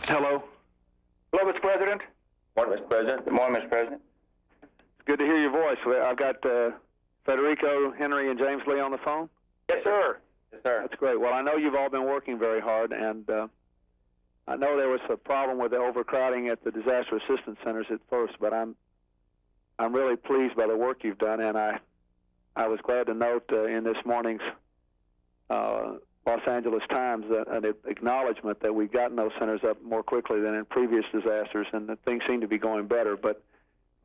Hello. Hello, Mr. President. Morning, Mr. President. Good morning, Mr. President. It's good to hear your voice. I've got Federico, Henry, and James Lee on the phone. Yes, sir. Yes, sir. That's great. Well, I know you've all been working very hard, and I know there was a problem with the overcrowding at the disaster assistance centers at first, but I'm really pleased by the work you've done, and I was glad to note in this morning's Los Angeles Times an acknowledgement that we've gotten those centers up more quickly than in previous disasters, and that things seem to be going better. But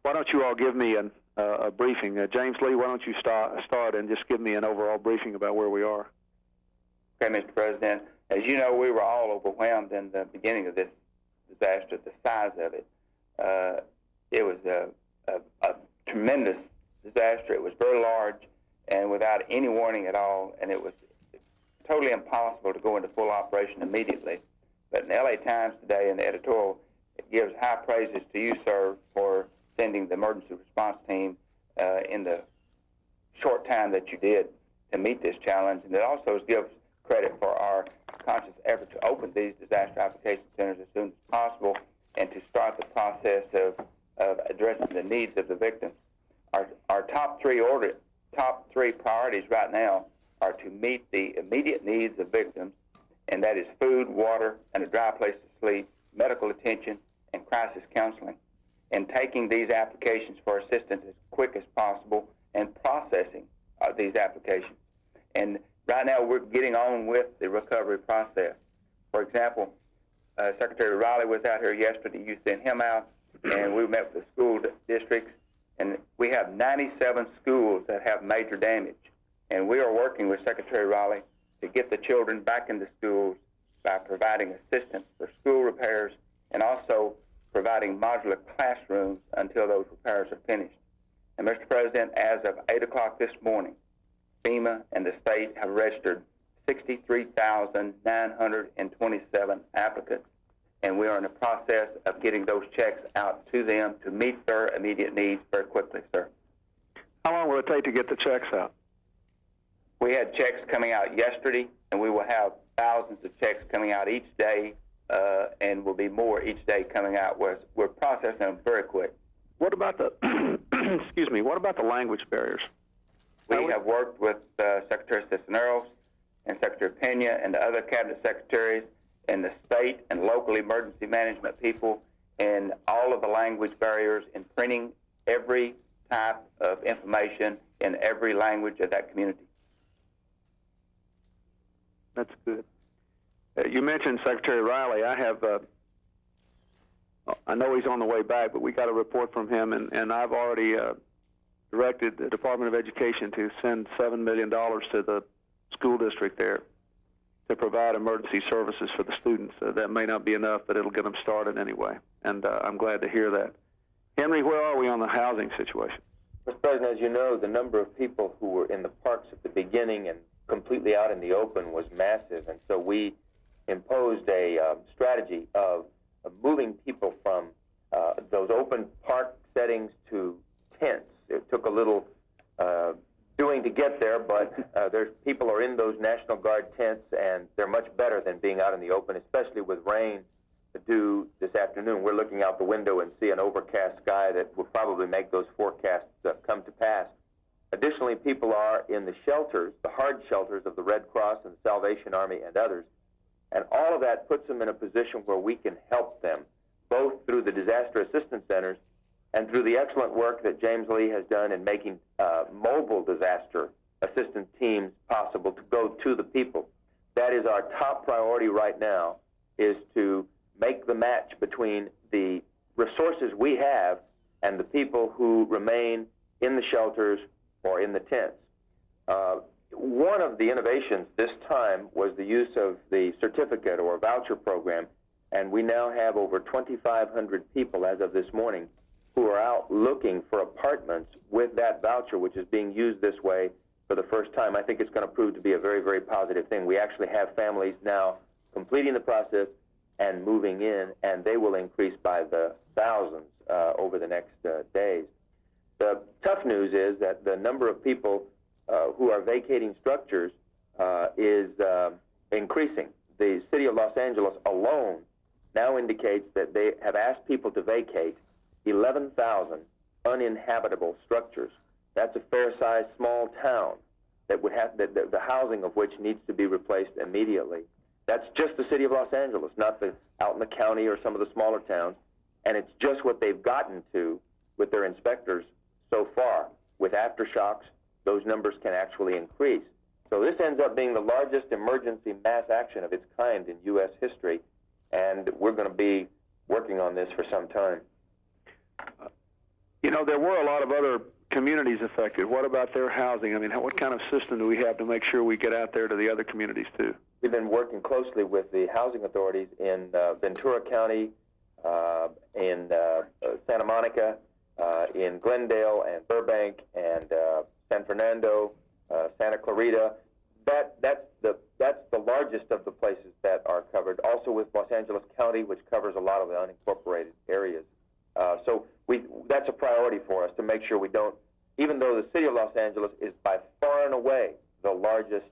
why don't you all give me a briefing? James Lee, why don't you start and just give me an overall briefing about where we are? Okay, Mr. President. As you know, we were all overwhelmed in the beginning of this disaster, the size of it. It was a tremendous disaster. It was very large and without any warning at all, and it was totally impossible to go into full operation immediately. But in the LA Times today, in the editorial, it gives high praises to you, sir, for sending the emergency response team in the short time that you did to meet this challenge. And it also gives credit for our conscious effort to open these disaster application centers as soon as possible and to start the process of addressing the needs of the victims. Our top three priorities right now are to meet the immediate needs of victims, and that is food, water, and a dry place to sleep, medical attention, and crisis counseling. And taking these applications for assistance as quick as possible and processing these applications. And right now we're getting on with the recovery process. For example, Secretary Riley was out here yesterday. You sent him out, and we met with the school districts, and we have 97 schools that have major damage. And we are working with Secretary Riley to get the children back into schools by providing assistance for school repairs and also providing modular classrooms until those repairs are finished. And Mr. President, as of 8 o'clock this morning, FEMA and the state have registered 63,927 applicants, and we are in the process of getting those checks out to them to meet their immediate needs very quickly, sir. How long will it take to get the checks out? We had checks coming out yesterday, and we will have thousands of checks coming out each day, and will be more each day coming out. We're processing them very quick. What about the excuse me? What about the language barriers? We have worked with Secretary Cisneros and Secretary Pena and the other cabinet secretaries and the state and local emergency management people and all of the language barriers in printing every type of information in every language of that community. That's good. You mentioned Secretary Riley. I know he's on the way back, but we got a report from him, and I've already directed the Department of Education to send $7 million to the school district there to provide emergency services for the students. That may not be enough, but it'll get them started anyway, and I'm glad to hear that. Henry, where are we on the housing situation? Mr. President, as you know, the number of people who were in the parks at the beginning and completely out in the open was massive, and so we imposed a strategy of moving people from those open park settings to tents. It took a little doing to get there, but people are in those National Guard tents, and they're much better than being out in the open, especially with rain due this afternoon. We're looking out the window and see an overcast sky that will probably make those forecasts come to pass. Additionally, people are in the shelters, the hard shelters of the Red Cross and the Salvation Army and others, and all of that puts them in a position where we can help them, both through the disaster assistance centers and through the excellent work that James Lee has done in making mobile disaster assistance teams possible to go to the people. That is our top priority right now, is to make the match between the resources we have and the people who remain in the shelters or in the tents. One of the innovations this time was the use of the certificate or voucher program, and we now have over 2,500 people as of this morning who are out looking for apartments with that voucher, which is being used this way for the first time. I think it's going to prove to be a very, very positive thing. We actually have families now completing the process and moving in, and they will increase by the thousands over the next days. The tough news is that the number of people who are vacating structures is increasing. The city of Los Angeles alone now indicates that they have asked people to vacate 11,000 uninhabitable structures. That's a fair-sized small town that would have the housing of which needs to be replaced immediately. That's just the city of Los Angeles, not out in the county or some of the smaller towns. And it's just what they've gotten to with their inspectors so far. With aftershocks, those numbers can actually increase. So this ends up being the largest emergency mass action of its kind in U.S. history, and we're going to be working on this for some time. You know, there were a lot of other communities affected. What about their housing? I mean, what kind of system do we have to make sure we get out there to the other communities, too? We've been working closely with the housing authorities in Ventura County, in Santa Monica, in Glendale and Burbank and San Fernando, Santa Clarita. That's the largest of the places that are covered. Also with Los Angeles County, which covers a lot of the unincorporated areas. So that's a priority for us to make sure we don't, even though the city of Los Angeles is by far and away the largest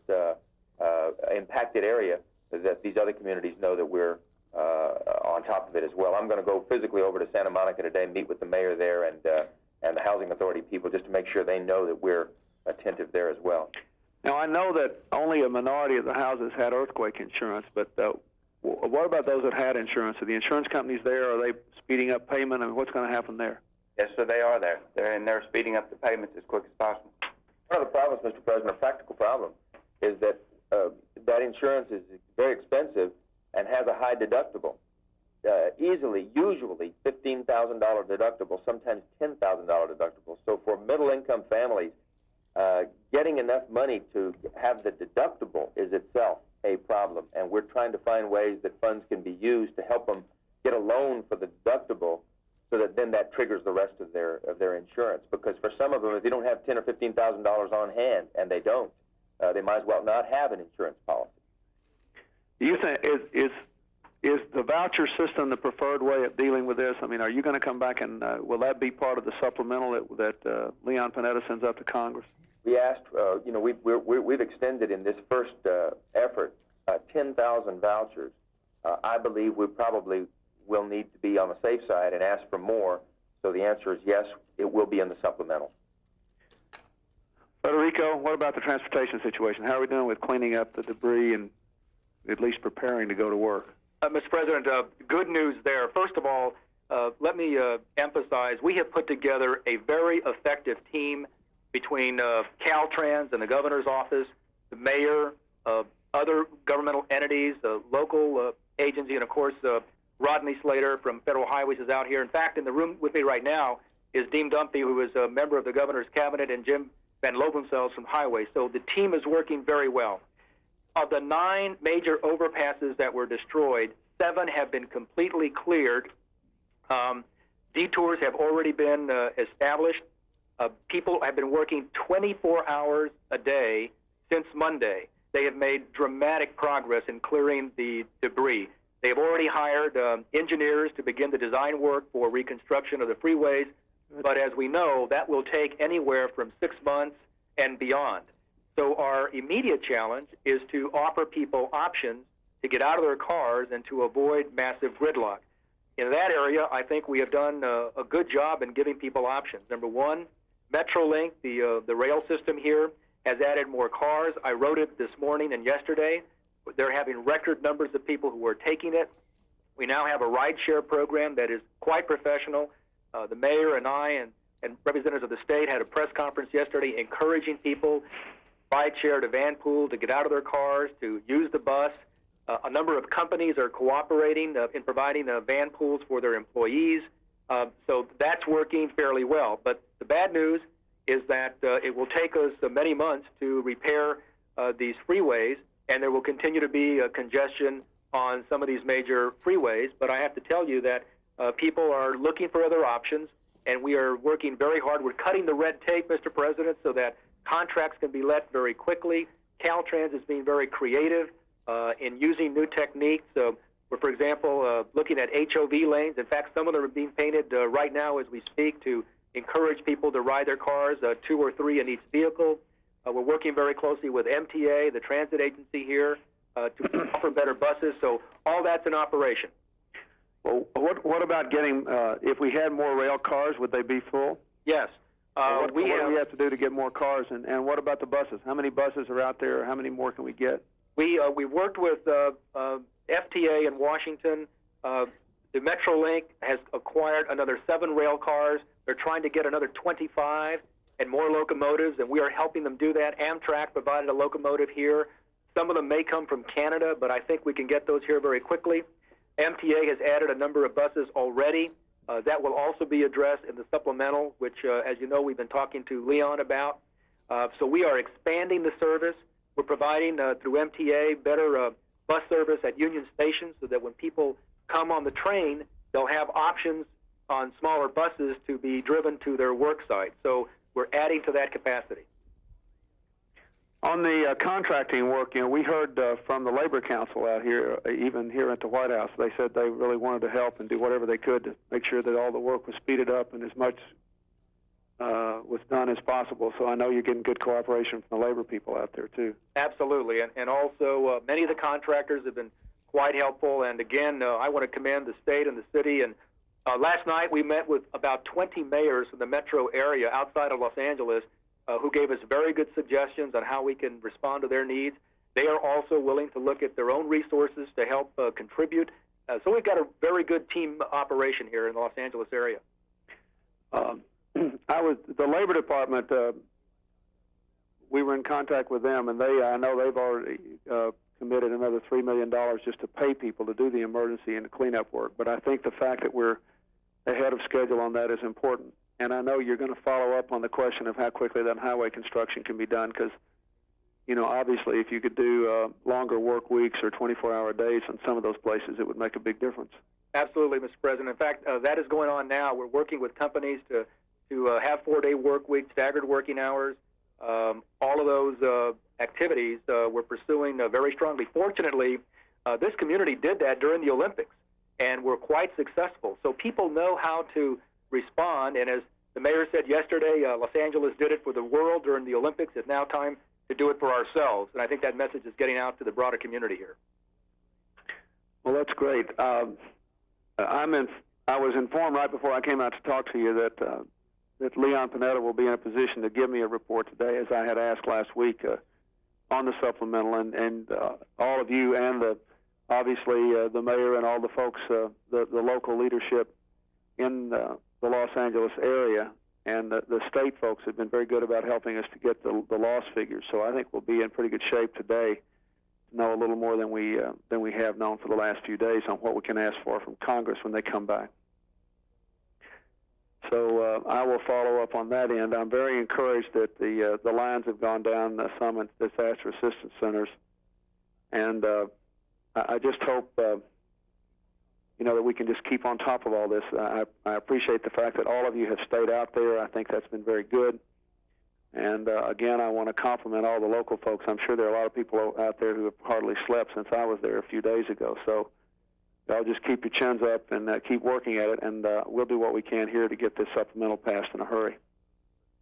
impacted area, that these other communities know that we're on top of it as well. I'm going to go physically over to Santa Monica today and meet with the mayor there and the housing authority people just to make sure they know that we're attentive there as well. Now, I know that only a minority of the houses had earthquake insurance, but what about those that had insurance? Are the insurance companies there? Are they speeding up payment? I mean, what's going to happen there? Yes, sir, they are there. They're speeding up the payments as quick as possible. One of the problems, Mr. President, a practical problem, is that that insurance is very expensive and has a high deductible. Usually $15,000 deductible, sometimes $10,000 deductible. So for middle-income families, getting enough money to have the deductible is itself a problem, and we're trying to find ways that funds can be used to help them get a loan for the deductible, so that then that triggers the rest of their insurance. Because for some of them, if they don't have $10,000 or $15,000 on hand, and they don't, they might as well not have an insurance policy. Do you think is the voucher system the preferred way of dealing with this? I mean, are you going to come back and will that be part of the supplemental that Leon Panetta sends up to Congress? We asked, we've extended in this first effort 10,000 vouchers. I believe we probably will need to be on the safe side and ask for more. So the answer is yes, it will be in the supplemental. Federico, what about the transportation situation? How are we doing with cleaning up the debris and at least preparing to go to work? Mr. President, good news there. First of all, let me emphasize, we have put together a very effective team between Caltrans and the governor's office, the mayor, other governmental entities, local agency, and of course Rodney Slater from Federal Highways is out here. In fact, in the room with me right now is Dean Dumpy, who is a member of the governor's cabinet, and Jim Van Lovenfels from Highways. So the team is working very well. Of the 9 major overpasses that were destroyed, 7 have been completely cleared. Detours have already been established. People have been working 24 hours a day since Monday. They have made dramatic progress in clearing the debris. They have already hired engineers to begin the design work for reconstruction of the freeways, but as we know, that will take anywhere from 6 months and beyond. So our immediate challenge is to offer people options to get out of their cars and to avoid massive gridlock. In that area, I think we have done a good job in giving people options. Number one, Metrolink, the rail system here, has added more cars. I wrote it this morning and yesterday. They're having record numbers of people who are taking it. We now have a rideshare program that is quite professional. The mayor and I and representatives of the state had a press conference yesterday encouraging people, rideshare to Vanpool, to get out of their cars, to use the bus. A number of companies are cooperating in providing van pools for their employees. So that's working fairly well. But the bad news is that it will take us many months to repair these freeways, and there will continue to be congestion on some of these major freeways. But I have to tell you that people are looking for other options, and we are working very hard. We're cutting the red tape, Mr. President, so that contracts can be let very quickly. Caltrans is being very creative in using new techniques. We're, for example, looking at HOV lanes. In fact, some of them are being painted right now as we speak to encourage people to ride their cars, 2 or 3 in each vehicle. We're working very closely with MTA, the transit agency here, to offer better buses. So all that's in operation. Well, what about getting, if we had more rail cars, would they be full? Yes. What do we have to do to get more cars? And what about the buses? How many buses are out there? How many more can we get? We worked with FTA in Washington. The Metrolink has acquired another 7 rail cars. They're trying to get another 25 and more locomotives, and we are helping them do that. Amtrak provided a locomotive here. Some of them may come from Canada, but I think we can get those here very quickly. MTA has added a number of buses already. That will also be addressed in the supplemental, which, as you know, we've been talking to Leon about. So we are expanding the service. We're providing, through MTA, better bus service at Union Station so that when people come on the train, they'll have options on smaller buses to be driven to their work site. So we're adding to that capacity. On the contracting work, we heard from the Labor Council out here, even here at the White House. They said they really wanted to help and do whatever they could to make sure that all the work was speeded up and as much was done as possible. So I know you're getting good cooperation from the labor people out there, too. Absolutely. And also, many of the contractors have been quite helpful. And again, I want to commend the state and the city. And last night we met with about 20 mayors from the metro area outside of Los Angeles who gave us very good suggestions on how we can respond to their needs. They are also willing to look at their own resources to help contribute. So we've got a very good team operation here in the Los Angeles area. The Labor Department, we were in contact with them, and I know they've already committed another $3 million just to pay people to do the emergency and the cleanup work. But I think the fact that we're ahead of schedule on that is important. And I know you're going to follow up on the question of how quickly that highway construction can be done, because, obviously if you could do longer work weeks or 24-hour days in some of those places, it would make a big difference. Absolutely, Mr. President. In fact, that is going on now. We're working with companies to have 4-day work weeks, staggered working hours. All of those activities we're pursuing very strongly. Fortunately, this community did that during the Olympics, and we're quite successful. So people know how to respond, and as the mayor said yesterday, Los Angeles did it for the world during the Olympics. It's now time to do it for ourselves, and I think that message is getting out to the broader community here. Well, that's great. I was informed right before I came out to talk to you that Leon Panetta will be in a position to give me a report today, as I had asked last week, on the supplemental, and all of you and obviously the mayor and all the folks, the local leadership in the Los Angeles area, and the state folks have been very good about helping us to get the loss figures. So I think we'll be in pretty good shape today to know a little more than we have known for the last few days on what we can ask for from Congress when they come back. So I will follow up on that end. I'm very encouraged that the lines have gone down some at disaster assistance centers, and I just hope that we can just keep on top of all this. I appreciate the fact that all of you have stayed out there. I think that's been very good. And again, I want to compliment all the local folks. I'm sure there are a lot of people out there who have hardly slept since I was there a few days ago. So y'all just keep your chins up and keep working at it, and we'll do what we can here to get this supplemental passed in a hurry.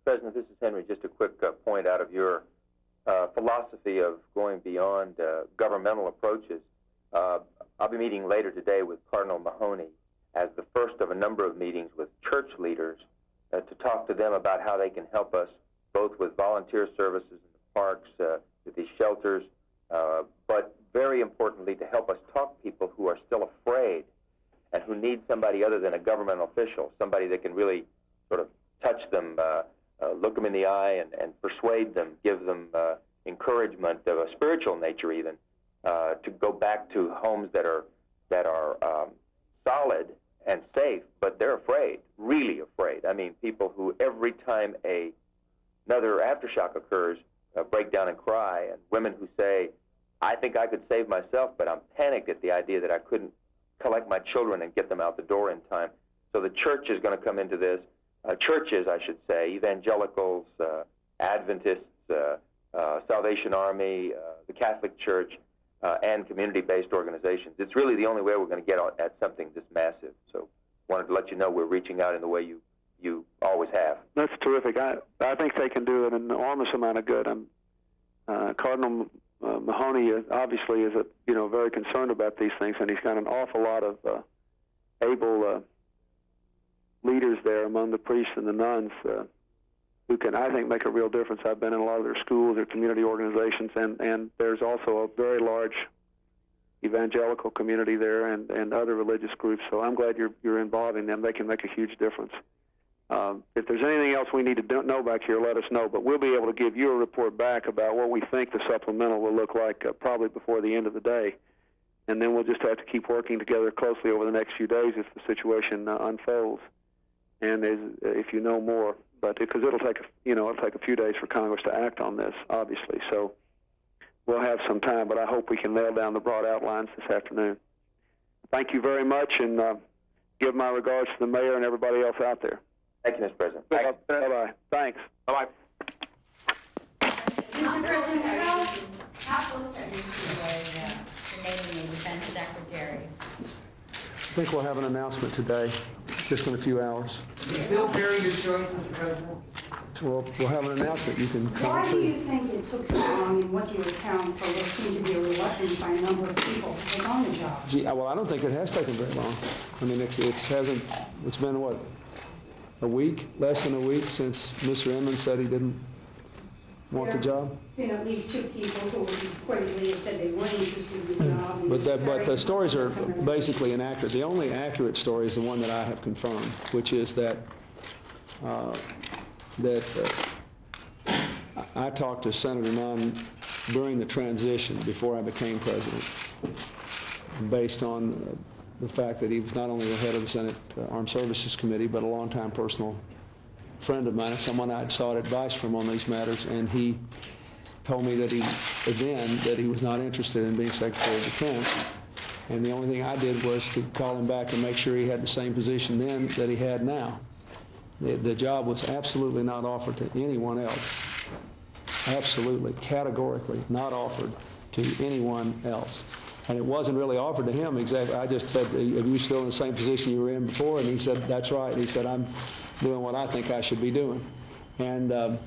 President, this is Henry. Just a quick point out of your philosophy of going beyond governmental approaches. I'll be meeting later today with Cardinal Mahoney as the first of a number of meetings with church leaders to talk to them about how they can help us both with volunteer services in the parks, with these shelters, but very importantly to help us talk to people who are still afraid and who need somebody other than a government official, somebody that can really sort of touch them, look them in the eye and persuade them, give them encouragement of a spiritual nature even, to go back to homes that are solid and safe, but they're afraid, really afraid. I mean, people who every time another aftershock occurs break down and cry, and women who say, I think I could save myself, but I'm panicked at the idea that I couldn't collect my children and get them out the door in time. So the church is going to come into this. Churches, I should say, evangelicals, Adventists, Salvation Army, the Catholic Church, and community-based organizations. It's really the only way we're going to get at something this massive. So wanted to let you know we're reaching out in the way you always have. That's terrific. I think they can do an enormous amount of good. Cardinal Mahoney obviously is very concerned about these things, and he's got an awful lot of able leaders there among the priests and the nuns who can, I think, make a real difference. I've been in a lot of their schools, their community organizations, and there's also a very large evangelical community there and other religious groups. So I'm glad you're involving them. They can make a huge difference. If there's anything else we need to know back here, let us know. But we'll be able to give you a report back about what we think the supplemental will look like probably before the end of the day. And then we'll just have to keep working together closely over the next few days if the situation unfolds, and if you know more. But because it'll take a few days for Congress to act on this, obviously. So we'll have some time, but I hope we can nail down the broad outlines this afternoon. Thank you very much, and give my regards to the mayor and everybody else out there. Thank you, Mr. President. Bye-bye. Thanks. Bye-bye. Mr. President, how close are you to naming a defense secretary? I think we'll have an announcement today, just in a few hours. Is Bill Perry your choice, Mr. President? So we'll have an announcement. You can come Why and do see. you think it took so long, and what do you account for what seemed to be a reluctance by a number of people to take on the job? Gee, well, I don't think it has taken very long. I mean, it's been what, a week, less than a week since Mr. Emmons said he didn't want the job. Been at least two people who reportedly have said they weren't interested in the job. and But the stories are some of them- basically inaccurate. The only accurate story is the one that I have confirmed, which is that I talked to Senator Nunn during the transition before I became president, based on the fact that he was not only the head of the Senate Armed Services Committee, but a longtime personal friend of mine, someone I'd sought advice from on these matters, and he told me that he was not interested in being Secretary of Defense. And the only thing I did was to call him back and make sure he had the same position then that he had now. The job was absolutely not offered to anyone else. Absolutely, categorically not offered to anyone else. And it wasn't really offered to him exactly. I just said, are you still in the same position you were in before? And he said, that's right. And he said, I'm doing what I think I should be doing. And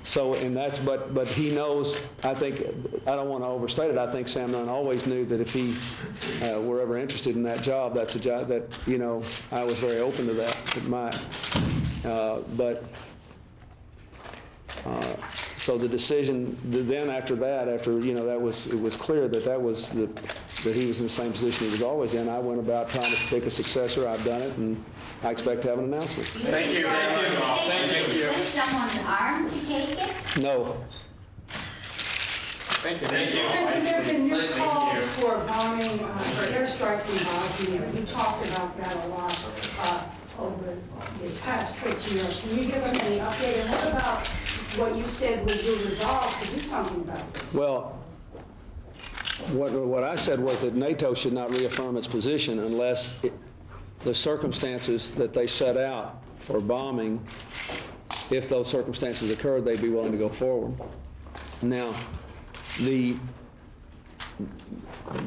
but he knows, I think, I don't want to overstate it, I think Sam Nunn always knew that if he were ever interested in that job, that's a job that, I was very open to that. So the decision then after that, it was clear that that he was in the same position he was always in. I went about trying to pick a successor. I've done it, and I expect to have an announcement. Thank you. Thank you. Put someone's arm to take it? No. Thank you. President, there have been new calls for bombing, for airstrikes in Bosnia. You talked about that a lot over this past trip to Europe. Can you give us any update? And what about what you said was your resolve to do something about this? Well, what I said was that NATO should not reaffirm its position unless the circumstances that they set out for bombing, if those circumstances occurred, they'd be willing to go forward. Now, the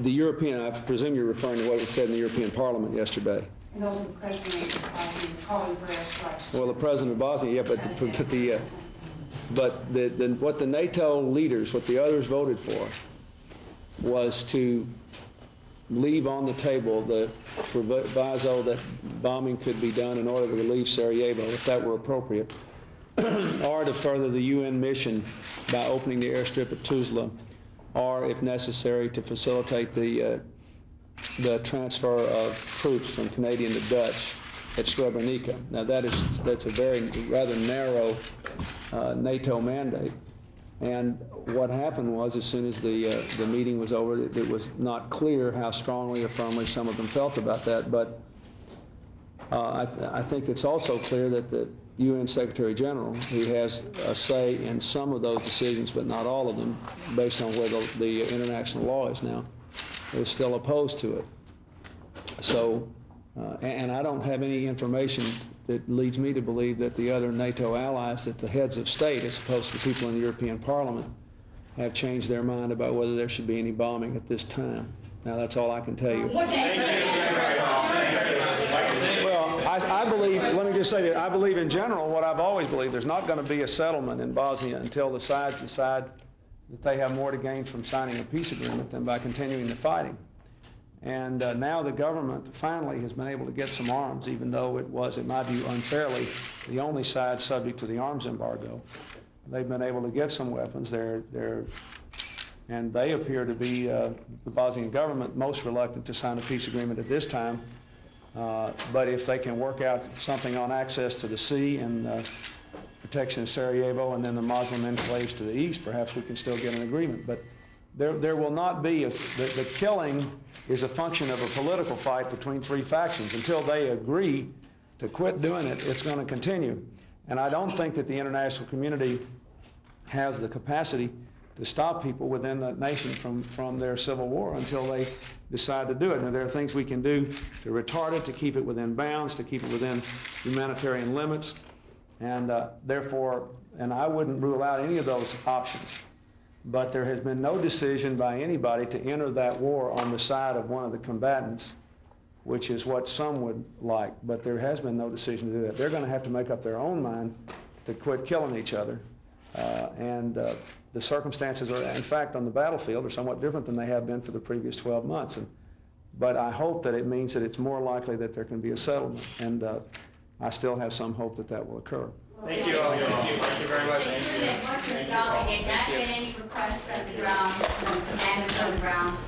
European, I presume you're referring to what was said in the European Parliament yesterday. And those are the president of Bosnia calling for airstrikes. Well, the president of Bosnia, yeah, but what the NATO leaders, what the others voted for, was to leave on the table the proviso that bombing could be done in order to relieve Sarajevo, if that were appropriate, or to further the UN mission by opening the airstrip at Tuzla, or, if necessary, to facilitate the transfer of troops from Canadian to Dutch at Srebrenica. Now that's a rather narrow NATO mandate. And what happened was, as soon as the meeting was over, it was not clear how strongly or firmly some of them felt about that. But I think it's also clear that the UN Secretary General, who has a say in some of those decisions, but not all of them, based on where the international law is now, is still opposed to it. So, and I don't have any information that leads me to believe that the other NATO allies, that the heads of state, as opposed to people in the European Parliament, have changed their mind about whether there should be any bombing at this time. Now, that's all I can tell you. Well, I believe, let me just say that I believe in general what I've always believed. There's not going to be a settlement in Bosnia until the sides decide that they have more to gain from signing a peace agreement than by continuing the fighting. And now the government finally has been able to get some arms, even though it was, in my view, unfairly the only side subject to the arms embargo. They've been able to get some weapons. And they appear to be, the Bosnian government, most reluctant to sign a peace agreement at this time. But if they can work out something on access to the sea and protection of Sarajevo and then the Muslim enclaves to the east, perhaps we can still get an agreement. But there will not be, the killing is a function of a political fight between three factions. Until they agree to quit doing it, it's going to continue. And I don't think that the international community has the capacity to stop people within the nation from their civil war until they decide to do it. Now, there are things we can do to retard it, to keep it within bounds, to keep it within humanitarian limits, and therefore, and I wouldn't rule out any of those options. But there has been no decision by anybody to enter that war on the side of one of the combatants, which is what some would like, but there has been no decision to do that. They're going to have to make up their own mind to quit killing each other. The circumstances are, in fact, on the battlefield are somewhat different than they have been for the previous 12 months. But I hope that it means that it's more likely that there can be a settlement, and I still have some hope that that will occur. Thank you all. Thank you very much. Did not get any requests from the ground, from the commanders on the ground